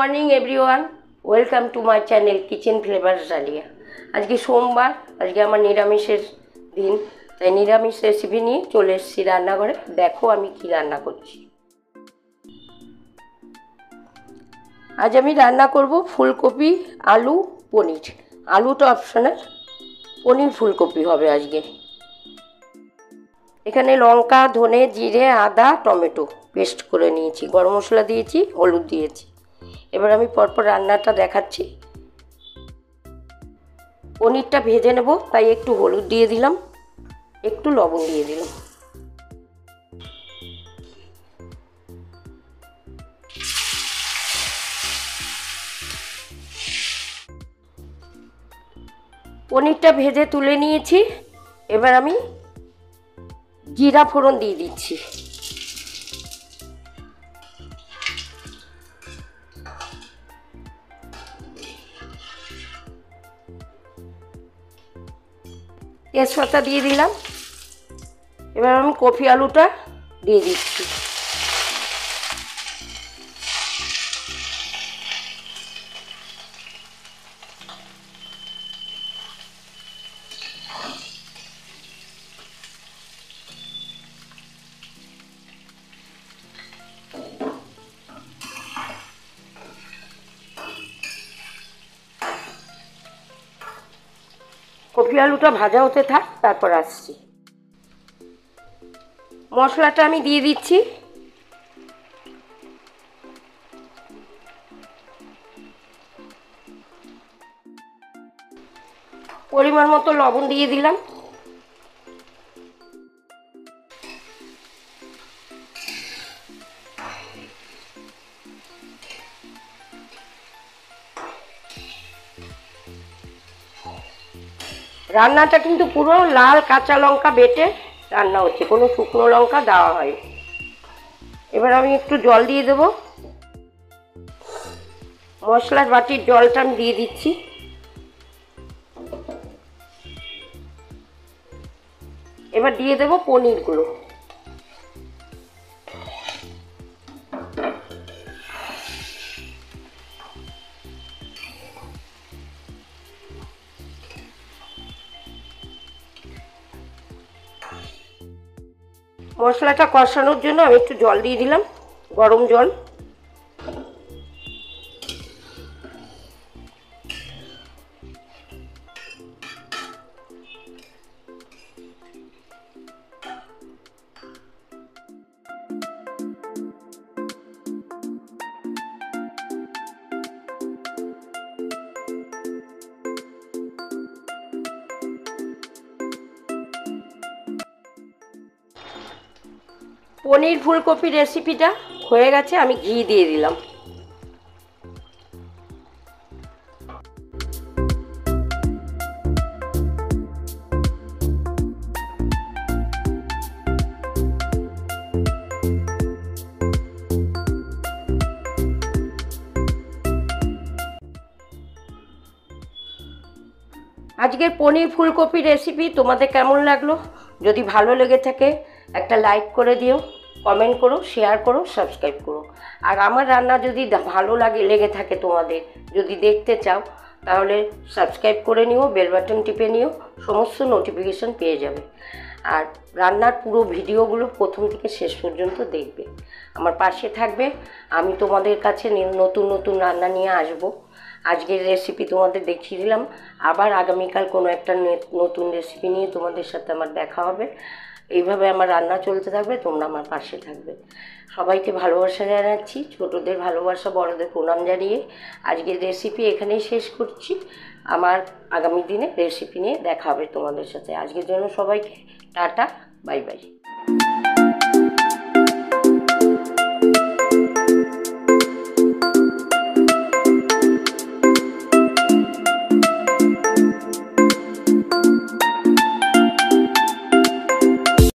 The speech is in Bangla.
Morning everyone, welcome to my channel kitchen flavour dahlia. আজকে সোমবার, আজকে আমার নিরামিষের দিন, তাই নিরামিষ রেসিপি নিয়ে চলে এসেছি রান্নাঘরে। দেখো আমি কি রান্না করছি। আজ আমি রান্না করব ফুলকপি, আলু, পনির। আলুটা অপশনাল, পনির ফুলকপি হবে আজকে। এখানে লঙ্কা, ধনে, জিরে, আদা, টমেটো পেস্ট করে নিয়েছি, গরম মশলা দিয়েছি, হলুদ দিয়েছি। এবার আমি পরপর রান্নাটা দেখাচ্ছি। পনিরটা ভেজে নেব, তাই একটু হলুদ দিয়ে দিলাম, একটু লবণ দিয়ে দিলাম। পনিরটা ভেজে তুলে নিয়েছি। এবার আমি জিরা ফোড়ন দিয়ে দিচ্ছি। তেজপাতা দিয়ে দিলাম। এবার আমি কপি আলুটা দিয়ে দিচ্ছি। কপি আলুটা ভাজা হতে থাক, তারপর আসছি। মশলাটা আমি দিয়ে দিচ্ছি। পরিমাণ মতো লবণ দিয়ে দিলাম। রান্নাটা কিন্তু পুরো লাল কাঁচা লঙ্কা বেটে রান্না হচ্ছে, কোনো শুকনো লঙ্কা দেওয়া হয়। এবার আমি একটু জল দিয়ে দেব। মশলার বাটির জলটা আমি দিয়ে দিচ্ছি। এবার দিয়ে দেব পনিরগুলো। মশলাটা কষানোর জন্য আমি একটু জল দিয়ে দিলাম, গরম জল। পনির ফুলকপি রেসিপিটা হয়ে গেছে, আমি ঘি দিয়ে দিলাম। আজকের পনির ফুলকপি রেসিপি তোমাদের কেমন লাগলো? যদি ভালো লেগে থাকে একটা লাইক করে দিও, কমেন্ট করো, শেয়ার করো, সাবস্ক্রাইব করো। আর আমার রান্না যদি ভালো লেগে থাকে তোমাদের, যদি দেখতে চাও, তাহলে সাবস্ক্রাইব করে নিও, বেল বাটন টিপে নিও, সমস্ত নোটিফিকেশান পেয়ে যাবে। আর রান্নার পুরো ভিডিওগুলো প্রথম থেকে শেষ পর্যন্ত দেখবে, আমার পাশে থাকবে। আমি তোমাদের কাছে নতুন নতুন রান্না নিয়ে আসব। আজকের রেসিপি তোমাদের দেখিয়ে দিলাম, আবার আগামীকাল কোনো একটা নতুন রেসিপি নিয়ে তোমাদের সাথে আমার দেখা হবে। এইভাবে আমার রান্না চলতে থাকবে, তোমরা আমার পাশে থাকবে। সবাইকে ভালোবাসা জানাচ্ছি, ছোটদের ভালোবাসা, বড়দের প্রণাম জানিয়ে আজকের রেসিপি এখানেই শেষ করছি। আমার আগামী দিনে রেসিপি নিয়ে দেখা হবে তোমাদের সাথে। আজকের জন্য সবাইকে টাটা, বাই বাই।